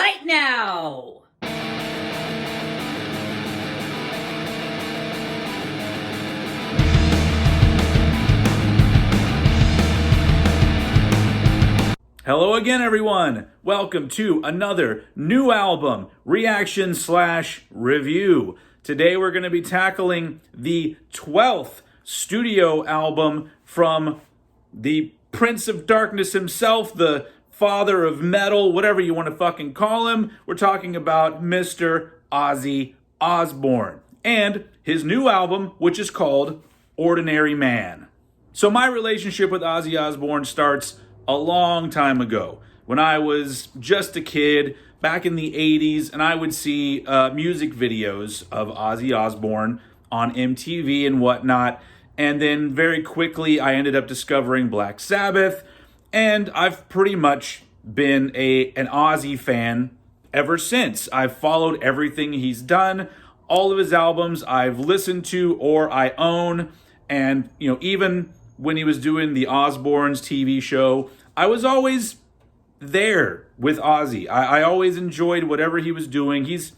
right now. Hello again, everyone. Welcome to another new album reaction / review. Today we're going to be tackling the 12th studio album from the Prince of Darkness himself, the father of metal, whatever you want to fucking call him. We're talking about Mr. Ozzy Osbourne and his new album, which is called Ordinary Man. So my relationship with Ozzy Osbourne starts a long time ago when I was just a kid back in the 80s, and I would see music videos of Ozzy Osbourne on MTV and whatnot. And then very quickly I ended up discovering Black Sabbath, and I've pretty much been an Ozzy fan ever since. I've followed everything he's done. All of his albums I've listened to or I own, and even when he was doing the Osbournes TV show, I was always there with Ozzy. I always enjoyed whatever he was doing. He's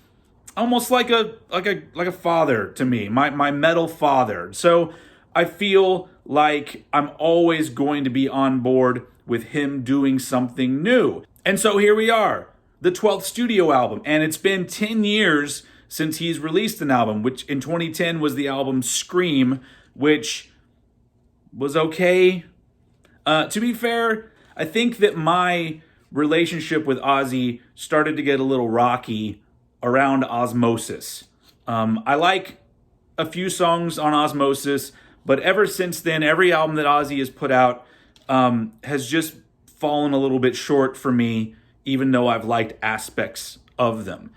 almost like a father to me, my metal father. So I feel like I'm always going to be on board with him doing something new. And so here we are, the 12th studio album, and it's been 10 years since he's released an album, which in 2010 was the album Scream, which was okay. To be fair, I think that my relationship with Ozzy started to get a little rocky around Osmosis. I like a few songs on Osmosis, but ever since then, every album that Ozzy has put out has just fallen a little bit short for me, even though I've liked aspects of them.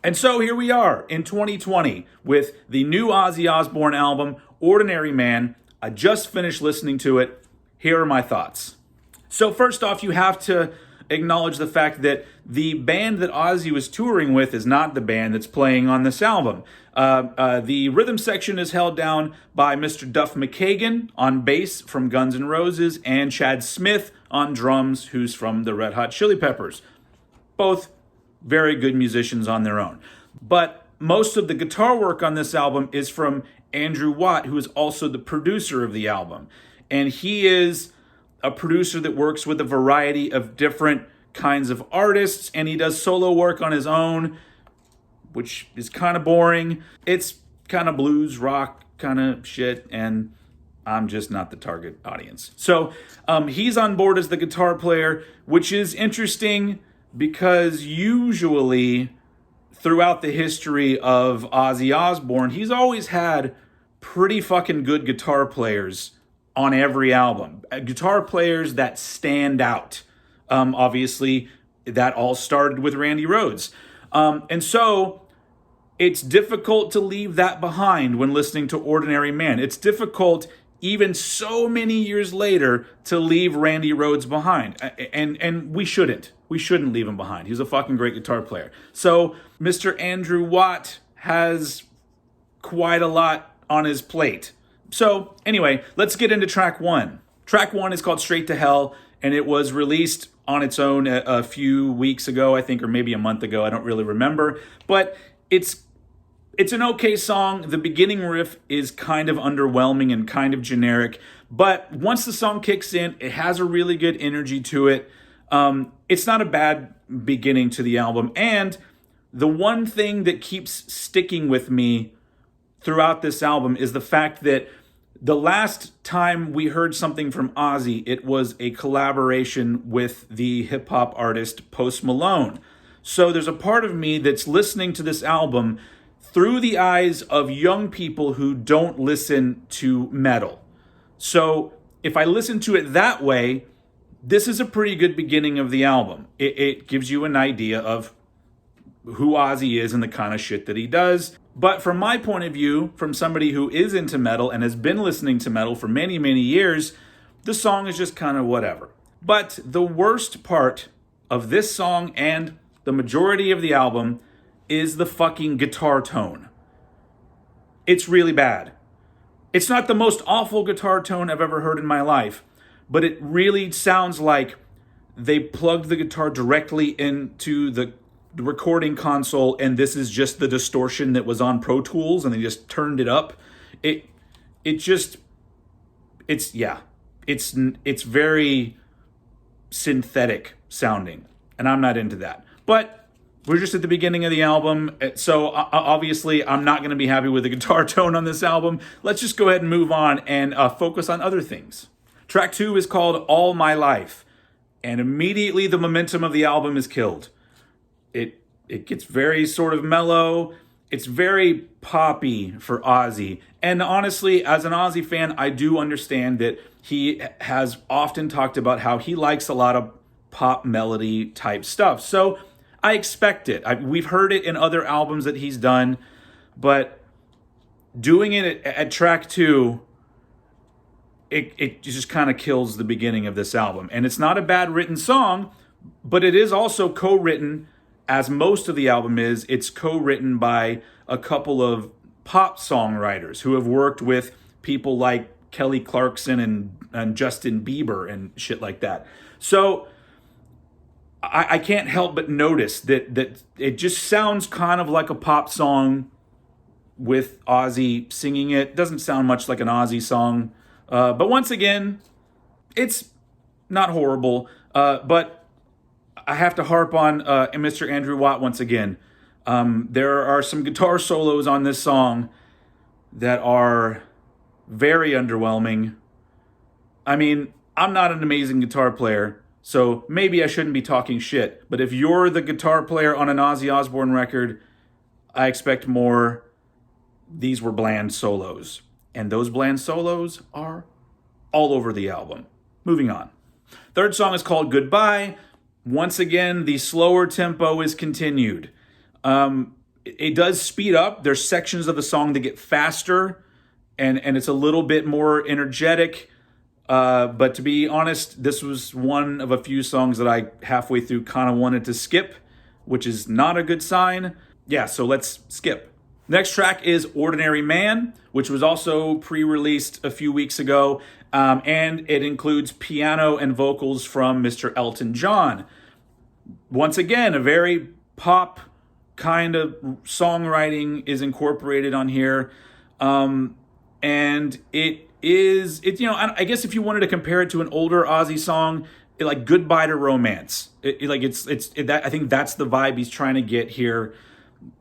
And so here we are in 2020 with the new Ozzy Osbourne album, Ordinary Man. I just finished listening to it. Here are my thoughts. So first off, you have to acknowledge the fact that the band that Ozzy was touring with is not the band that's playing on this album. The rhythm section is held down by Mr. Duff McKagan on bass from Guns N' Roses and Chad Smith on drums, who's from the Red Hot Chili Peppers. Both very good musicians on their own. But most of the guitar work on this album is from Andrew Watt, who is also the producer of the album. And he is a producer that works with a variety of different kinds of artists, and he does solo work on his own, which is kind of boring. It's kind of blues rock kind of shit, and I'm just not the target audience. So he's on board as the guitar player, which is interesting because usually throughout the history of Ozzy Osbourne, he's always had pretty fucking good guitar players on every album. Guitar players that stand out. Obviously, that all started with Randy Rhoads. And so it's difficult to leave that behind when listening to Ordinary Man. It's difficult, even so many years later, to leave Randy Rhoads behind. And we shouldn't. We shouldn't leave him behind. He's a fucking great guitar player. So Mr. Andrew Watt has quite a lot on his plate. So anyway, let's get into track one. Track one is called Straight to Hell, and it was released on its own a few weeks ago, I think, or maybe a month ago. I don't really remember. But it's an okay song. The beginning riff is kind of underwhelming and kind of generic. But once the song kicks in, it has a really good energy to it. It's not a bad beginning to the album. And the one thing that keeps sticking with me throughout this album is the fact that the last time we heard something from Ozzy, it was a collaboration with the hip-hop artist Post Malone. So there's a part of me that's listening to this album through the eyes of young people who don't listen to metal. So if I listen to it that way, this is a pretty good beginning of the album. It gives you an idea of who Ozzy is and the kind of shit that he does. But from my point of view, from somebody who is into metal and has been listening to metal for many, many years, the song is just kind of whatever. But the worst part of this song and the majority of the album is the fucking guitar tone. It's really bad. It's not the most awful guitar tone I've ever heard in my life, but it really sounds like they plugged the guitar directly into the the recording console and this is just the distortion that was on Pro Tools and they just turned it up, it's very synthetic sounding, and I'm not into that. But we're just at the beginning of the album, so obviously I'm not going to be happy with the guitar tone on this album. Let's just go ahead and move on and focus on other things. Track 2 is called All My Life, and immediately the momentum of the album is killed. It gets very sort of mellow. It's very poppy for Ozzy. And honestly, as an Ozzy fan, I do understand that he has often talked about how he likes a lot of pop melody type stuff. So I expect it. We've heard it in other albums that he's done, but doing it at track 2, it just kind of kills the beginning of this album. And it's not a bad written song, but it is also co-written, as most of the album is. It's co-written by a couple of pop songwriters who have worked with people like Kelly Clarkson and Justin Bieber and shit like that. So I can't help but notice that it just sounds kind of like a pop song with Ozzy singing it. Doesn't sound much like an Ozzy song. But once again, it's not horrible. But I have to harp on Mr. Andrew Watt once again. There are some guitar solos on this song that are very underwhelming. I mean, I'm not an amazing guitar player, so maybe I shouldn't be talking shit. But if you're the guitar player on an Ozzy Osbourne record, I expect more. These were bland solos. And those bland solos are all over the album. Moving on. Third song is called Goodbye. Once again, the slower tempo is continued. It does speed up. There's sections of the song that get faster, and it's a little bit more energetic. But to be honest, this was one of a few songs that I halfway through kind of wanted to skip, which is not a good sign. Yeah, so let's skip. Next track is Ordinary Man, which was also pre-released a few weeks ago, and it includes piano and vocals from Mr. Elton John. Once again, a very pop kind of songwriting is incorporated on here, and I guess if you wanted to compare it to an older Ozzy song, like Goodbye to Romance, I think that's the vibe he's trying to get here.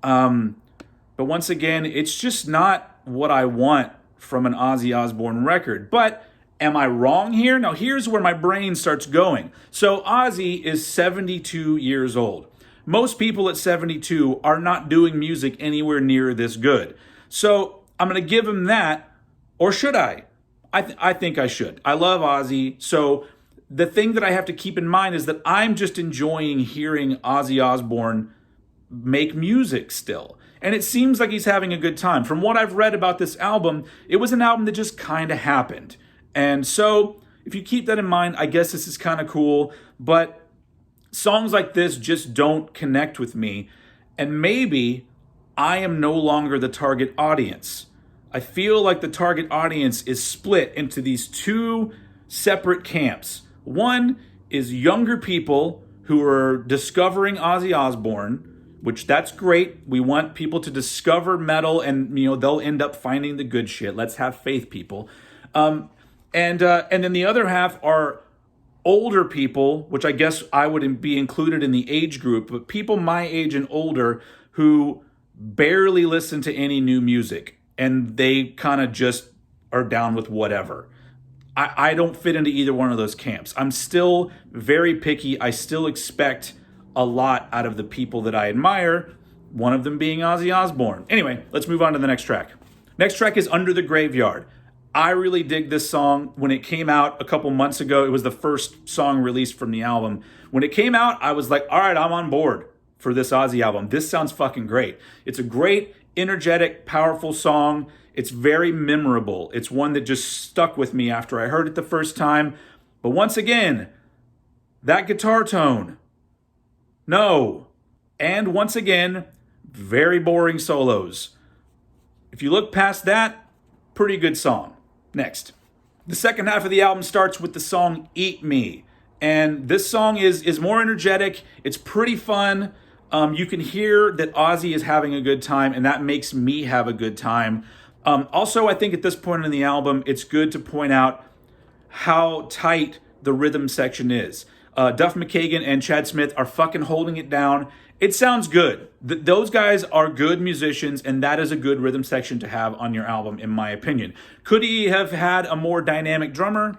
But once again, it's just not what I want from an Ozzy Osbourne record. But am I wrong here? Now, here's where my brain starts going. So Ozzy is 72 years old. Most people at 72 are not doing music anywhere near this good. So I'm going to give him that, or should I? I think I should. I love Ozzy. So the thing that I have to keep in mind is that I'm just enjoying hearing Ozzy Osbourne make music still. And it seems like he's having a good time. From what I've read about this album, it was an album that just kind of happened. And so if you keep that in mind, I guess this is kind of cool. But songs like this just don't connect with me. And maybe I am no longer the target audience. I feel like the target audience is split into these two separate camps. One is younger people who are discovering Ozzy Osbourne, which that's great. We want people to discover metal, and they'll end up finding the good shit. Let's have faith, people. And then the other half are older people, which I guess I would be included in the age group, but people my age and older who barely listen to any new music, and they kind of just are down with whatever. I don't fit into either one of those camps. I'm still very picky. I still expect a lot out of the people that I admire, one of them being Ozzy Osbourne. Anyway, let's move on to the next track. Next track is Under the Graveyard. I really dig this song. When it came out a couple months ago, it was the first song released from the album. When it came out, I was like, all right, I'm on board for this Ozzy album. This sounds fucking great. It's a great, energetic, powerful song. It's very memorable. It's one that just stuck with me after I heard it the first time. But once again, that guitar tone, no. And once again, very boring solos. If you look past that, pretty good song. Next. The second half of the album starts with the song Eat Me. And this song is more energetic. It's pretty fun. You can hear that Ozzy is having a good time, and that makes me have a good time. Also, I think at this point in the album, it's good to point out how tight the rhythm section is. Duff McKagan and Chad Smith are fucking holding it down. It sounds good. Those guys are good musicians, and that is a good rhythm section to have on your album, in my opinion. Could he have had a more dynamic drummer?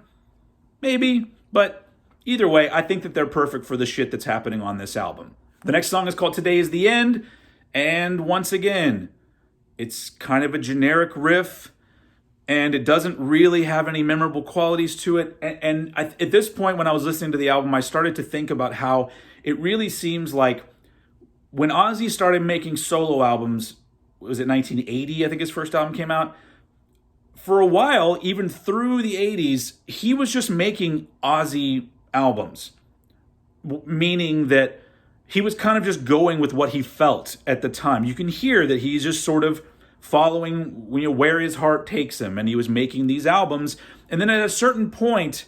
Maybe, but either way, I think that they're perfect for the shit that's happening on this album. The next song is called Today Is the End, and once again, it's kind of a generic riff, and it doesn't really have any memorable qualities to it. At this point, when I was listening to the album, I started to think about how it really seems like when Ozzy started making solo albums, was it 1980, I think his first album came out? For a while, even through the 80s, he was just making Ozzy albums, meaning that he was kind of just going with what he felt at the time. You can hear that he's just sort of following, where his heart takes him, and he was making these albums. And then at a certain point,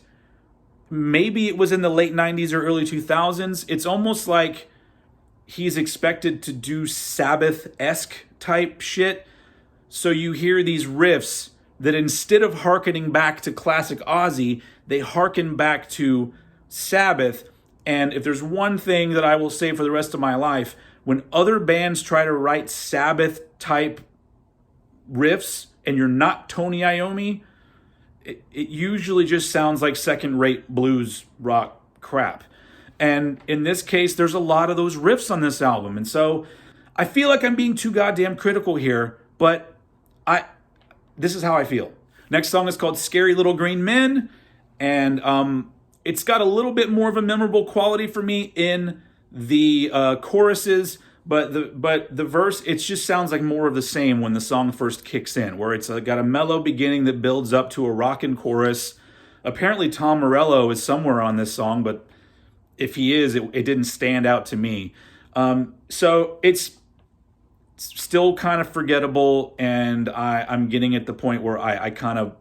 maybe it was in the late 90s or early 2000s, it's almost like he's expected to do Sabbath-esque type shit. So you hear these riffs that instead of hearkening back to classic Ozzy, they hearken back to Sabbath. And if there's one thing that I will say for the rest of my life, when other bands try to write Sabbath-type riffs and you're not Tony Iommi, it usually just sounds like second-rate blues rock crap. And in this case, there's a lot of those riffs on this album. And so I feel like I'm being too goddamn critical here, but this is how I feel. Next song is called Scary Little Green Men, and it's got a little bit more of a memorable quality for me in the choruses, but the verse, it just sounds like more of the same when the song first kicks in, where it's got a mellow beginning that builds up to a rockin' chorus. Apparently Tom Morello is somewhere on this song, but if he is, it didn't stand out to me. So it's still kind of forgettable, and I'm getting at the point where I kind of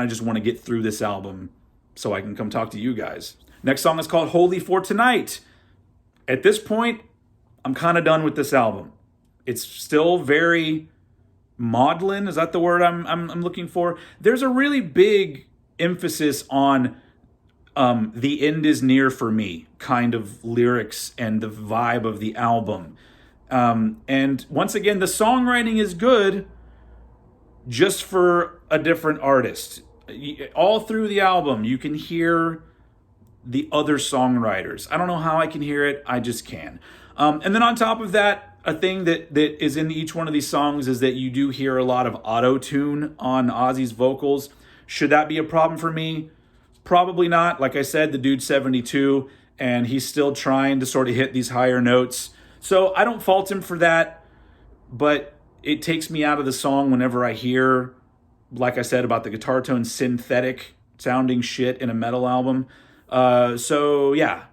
just want to get through this album so I can come talk to you guys. Next song is called Holy for Tonight. At this point, I'm kind of done with this album. It's still very maudlin. Is that the word I'm looking for? There's a really big emphasis on the end is near for me kind of lyrics and the vibe of the album. And once again, the songwriting is good, just for a different artist. All through the album, you can hear the other songwriters. I don't know how I can hear it. I just can. And then on top of that, a thing that is in each one of these songs is that you do hear a lot of auto-tune on Ozzy's vocals. Should that be a problem for me? Probably not. Like I said, the dude's 72, and he's still trying to sort of hit these higher notes. So I don't fault him for that, but it takes me out of the song whenever I hear, like I said, about the guitar tone, synthetic sounding shit in a metal album. So yeah.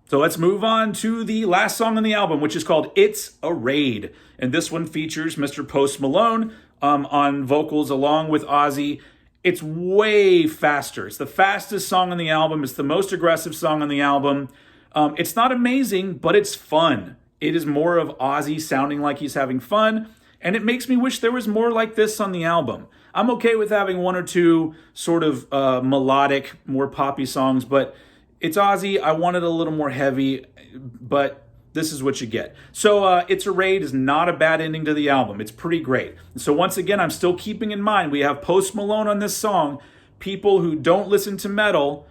So let's move on to the last song on the album, which is called It's a Raid. And this one features Mr. Post Malone on vocals along with Ozzy. It's way faster. It's the fastest song on the album. It's the most aggressive song on the album. It's not amazing, but it's fun. It is more of Ozzy sounding like he's having fun, and it makes me wish there was more like this on the album. I'm okay with having one or two sort of melodic, more poppy songs, but it's Ozzy. I wanted a little more heavy, but this is what you get. So It's a Raid is not a bad ending to the album. It's pretty great. So once again, I'm still keeping in mind, we have Post Malone on this song. People who don't listen to metal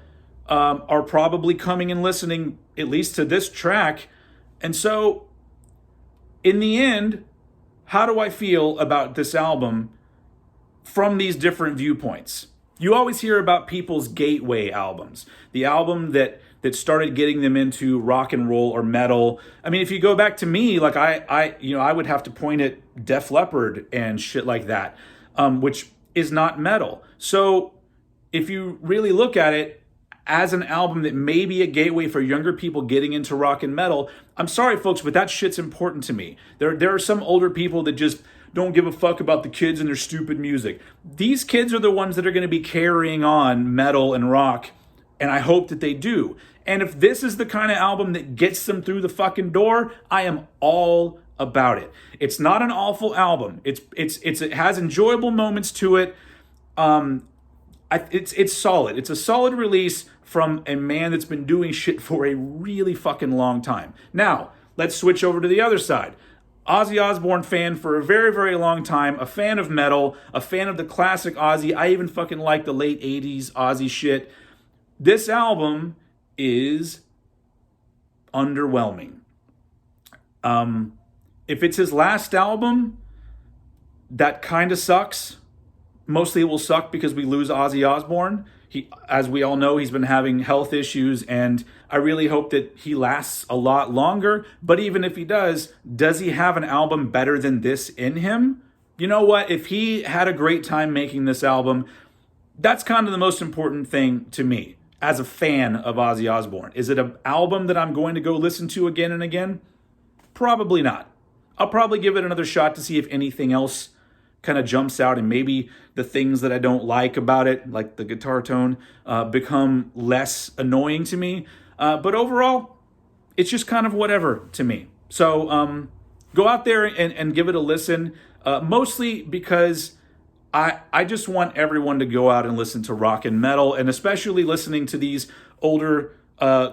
are probably coming and listening at least to this track. And so in the end, how do I feel about this album from these different viewpoints? You always hear about people's gateway albums, the album that started getting them into rock and roll or metal. I mean, if you go back to me, like I would have to point at Def Leppard and shit like that, which is not metal. So if you really look at it as an album that may be a gateway for younger people getting into rock and metal, I'm sorry, folks, but that shit's important to me. There are some older people that just don't give a fuck about the kids and their stupid music. These kids are the ones that are going to be carrying on metal and rock And I hope that they do. And if this is the kind of album that gets them through the fucking door, I am all about it. It's not an awful album. It has enjoyable moments to it. It's solid. It's a solid release from a man that's been doing shit for a really fucking long time. Now, let's switch over to the other side. Ozzy Osbourne fan for a very, very long time, a fan of metal, a fan of the classic Ozzy. I even fucking like the late 80s Ozzy shit. This album is underwhelming. If it's his last album, that kind of sucks. Mostly it will suck because we lose Ozzy Osbourne. As we all know, he's been having health issues, and I really hope that he lasts a lot longer. But even if he does he have an album better than this in him? You know what? If he had a great time making this album, that's kind of the most important thing to me as a fan of Ozzy Osbourne. Is it an album that I'm going to go listen to again and again? Probably not. I'll probably give it another shot to see if anything else kind of jumps out, and maybe the things that I don't like about it, like the guitar tone, become less annoying to me. But overall, it's just kind of whatever to me. So go out there and give it a listen, mostly because I just want everyone to go out and listen to rock and metal, and especially listening to these older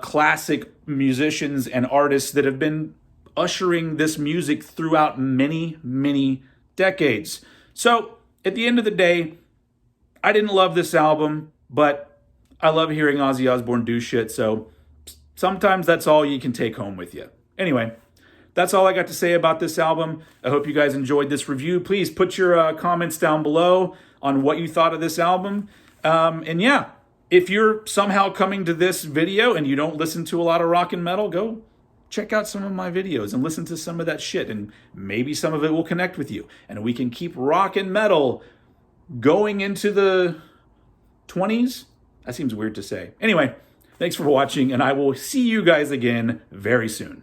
classic musicians and artists that have been ushering this music throughout many, many decades. So at the end of the day, I didn't love this album, but I love hearing Ozzy Osbourne do shit. So sometimes that's all you can take home with you. Anyway, that's all I got to say about this album. I hope you guys enjoyed this review. Please put your comments down below on what you thought of this album. And yeah, if you're somehow coming to this video and you don't listen to a lot of rock and metal, go check out some of my videos and listen to some of that shit, and maybe some of it will connect with you, and we can keep rock and metal going into the 20s. That seems weird to say. Anyway, thanks for watching, and I will see you guys again very soon.